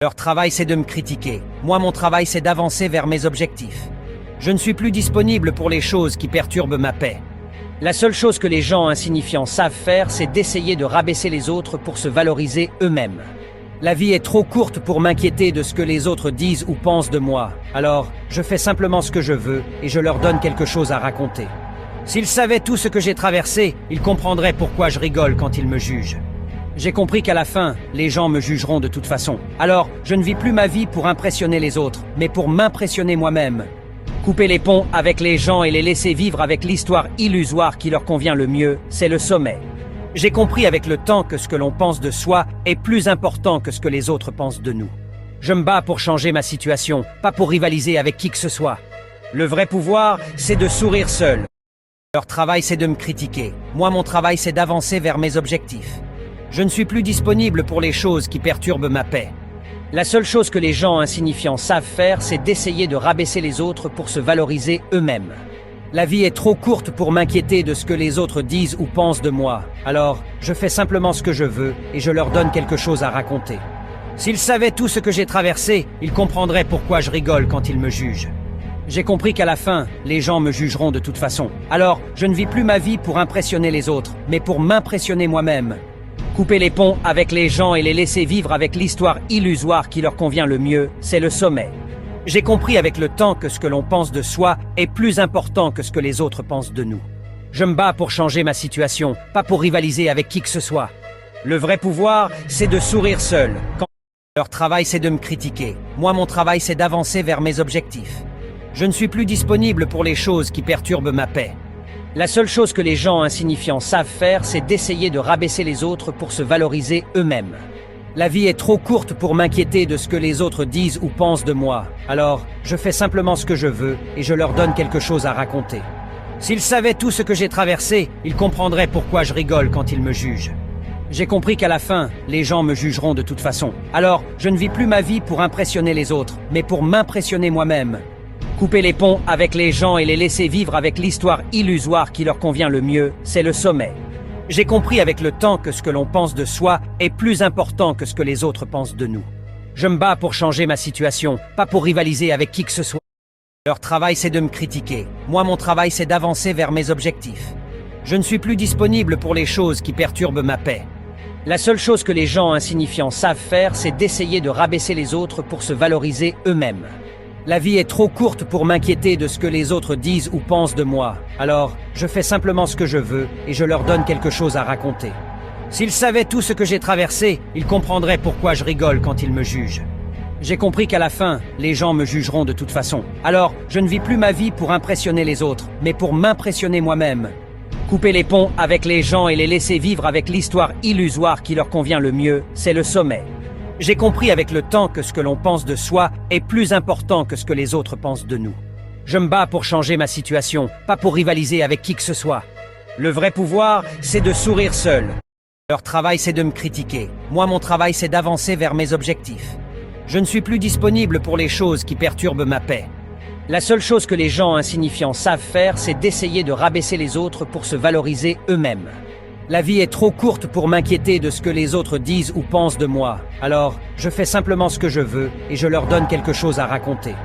Leur travail, c'est de me critiquer. Moi, mon travail, c'est d'avancer vers mes objectifs. Je ne suis plus disponible pour les choses qui perturbent ma paix. La seule chose que les gens insignifiants savent faire, c'est d'essayer de rabaisser les autres pour se valoriser eux-mêmes. La vie est trop courte pour m'inquiéter de ce que les autres disent ou pensent de moi. Alors, je fais simplement ce que je veux et je leur donne quelque chose à raconter. S'ils savaient tout ce que j'ai traversé, ils comprendraient pourquoi je rigole quand ils me jugent. J'ai compris qu'à la fin, les gens me jugeront de toute façon. Alors, je ne vis plus ma vie pour impressionner les autres, mais pour m'impressionner moi-même. Couper les ponts avec les gens et les laisser vivre avec l'histoire illusoire qui leur convient le mieux, c'est le sommet. J'ai compris avec le temps que ce que l'on pense de soi est plus important que ce que les autres pensent de nous. Je me bats pour changer ma situation, pas pour rivaliser avec qui que ce soit. Le vrai pouvoir, c'est de sourire seul. Leur travail, c'est de me critiquer. Moi, mon travail, c'est d'avancer vers mes objectifs. Je ne suis plus disponible pour les choses qui perturbent ma paix. La seule chose que les gens insignifiants savent faire, c'est d'essayer de rabaisser les autres pour se valoriser eux-mêmes. La vie est trop courte pour m'inquiéter de ce que les autres disent ou pensent de moi. Alors, je fais simplement ce que je veux et je leur donne quelque chose à raconter. S'ils savaient tout ce que j'ai traversé, ils comprendraient pourquoi je rigole quand ils me jugent. J'ai compris qu'à la fin, les gens me jugeront de toute façon. Alors, je ne vis plus ma vie pour impressionner les autres, mais pour m'impressionner moi-même. Couper les ponts avec les gens et les laisser vivre avec l'histoire illusoire qui leur convient le mieux, c'est le sommet. J'ai compris avec le temps que ce que l'on pense de soi est plus important que ce que les autres pensent de nous. Je me bats pour changer ma situation, pas pour rivaliser avec qui que ce soit. Le vrai pouvoir, c'est de sourire seul. Leur travail, c'est de me critiquer. Moi, mon travail, c'est d'avancer vers mes objectifs. Je ne suis plus disponible pour les choses qui perturbent ma paix. La seule chose que les gens insignifiants savent faire, c'est d'essayer de rabaisser les autres pour se valoriser eux-mêmes. La vie est trop courte pour m'inquiéter de ce que les autres disent ou pensent de moi. Alors, je fais simplement ce que je veux et je leur donne quelque chose à raconter. S'ils savaient tout ce que j'ai traversé, ils comprendraient pourquoi je rigole quand ils me jugent. J'ai compris qu'à la fin, les gens me jugeront de toute façon. Alors, je ne vis plus ma vie pour impressionner les autres, mais pour m'impressionner moi-même. Couper les ponts avec les gens et les laisser vivre avec l'histoire illusoire qui leur convient le mieux, c'est le sommet. J'ai compris avec le temps que ce que l'on pense de soi est plus important que ce que les autres pensent de nous. Je me bats pour changer ma situation, pas pour rivaliser avec qui que ce soit. Leur travail, c'est de me critiquer. Moi, mon travail, c'est d'avancer vers mes objectifs. Je ne suis plus disponible pour les choses qui perturbent ma paix. La seule chose que les gens insignifiants savent faire, c'est d'essayer de rabaisser les autres pour se valoriser eux-mêmes. La vie est trop courte pour m'inquiéter de ce que les autres disent ou pensent de moi. Alors, je fais simplement ce que je veux et je leur donne quelque chose à raconter. S'ils savaient tout ce que j'ai traversé, ils comprendraient pourquoi je rigole quand ils me jugent. J'ai compris qu'à la fin, les gens me jugeront de toute façon. Alors, je ne vis plus ma vie pour impressionner les autres, mais pour m'impressionner moi-même. Couper les ponts avec les gens et les laisser vivre avec l'histoire illusoire qui leur convient le mieux, c'est le sommet. J'ai compris avec le temps que ce que l'on pense de soi est plus important que ce que les autres pensent de nous. Je me bats pour changer ma situation, pas pour rivaliser avec qui que ce soit. Le vrai pouvoir, c'est de sourire seul. Leur travail, c'est de me critiquer. Moi, mon travail, c'est d'avancer vers mes objectifs. Je ne suis plus disponible pour les choses qui perturbent ma paix. La seule chose que les gens insignifiants savent faire, c'est d'essayer de rabaisser les autres pour se valoriser eux-mêmes. La vie est trop courte pour m'inquiéter de ce que les autres disent ou pensent de moi. Alors, je fais simplement ce que je veux et je leur donne quelque chose à raconter.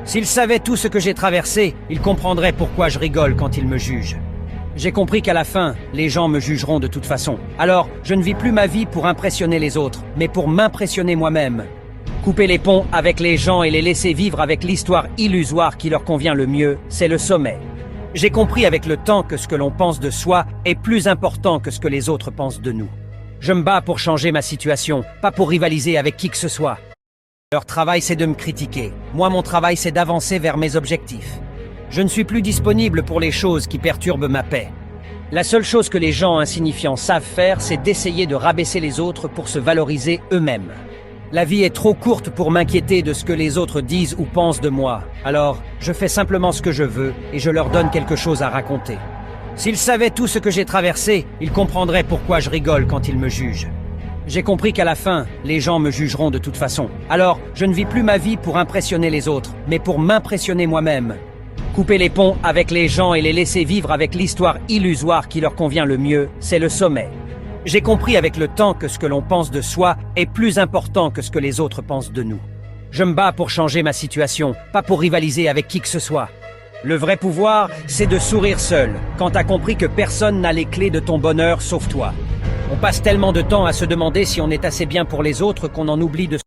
S'ils savaient tout ce que j'ai traversé, ils comprendraient pourquoi je rigole quand ils me jugent. J'ai compris qu'à la fin, les gens me jugeront de toute façon. Alors, je ne vis plus ma vie pour impressionner les autres, mais pour m'impressionner moi-même. Couper les ponts avec les gens et les laisser vivre avec l'histoire illusoire qui leur convient le mieux, c'est le sommet. J'ai compris avec le temps que ce que l'on pense de soi est plus important que ce que les autres pensent de nous. Je me bats pour changer ma situation, pas pour rivaliser avec qui que ce soit. Leur travail, c'est de me critiquer. Moi, mon travail, c'est d'avancer vers mes objectifs. Je ne suis plus disponible pour les choses qui perturbent ma paix. La seule chose que les gens insignifiants savent faire, c'est d'essayer de rabaisser les autres pour se valoriser eux-mêmes. La vie est trop courte pour m'inquiéter de ce que les autres disent ou pensent de moi. Alors, je fais simplement ce que je veux et je leur donne quelque chose à raconter. S'ils savaient tout ce que j'ai traversé, ils comprendraient pourquoi je rigole quand ils me jugent. J'ai compris qu'à la fin, les gens me jugeront de toute façon. Alors, je ne vis plus ma vie pour impressionner les autres, mais pour m'impressionner moi-même. Couper les ponts avec les gens et les laisser vivre avec l'histoire illusoire qui leur convient le mieux, c'est le sommet. J'ai compris avec le temps que ce que l'on pense de soi est plus important que ce que les autres pensent de nous. Je me bats pour changer ma situation, pas pour rivaliser avec qui que ce soit. Le vrai pouvoir, c'est de sourire seul, quand t'as compris que personne n'a les clés de ton bonheur sauf toi. On passe tellement de temps à se demander si on est assez bien pour les autres qu'on en oublie de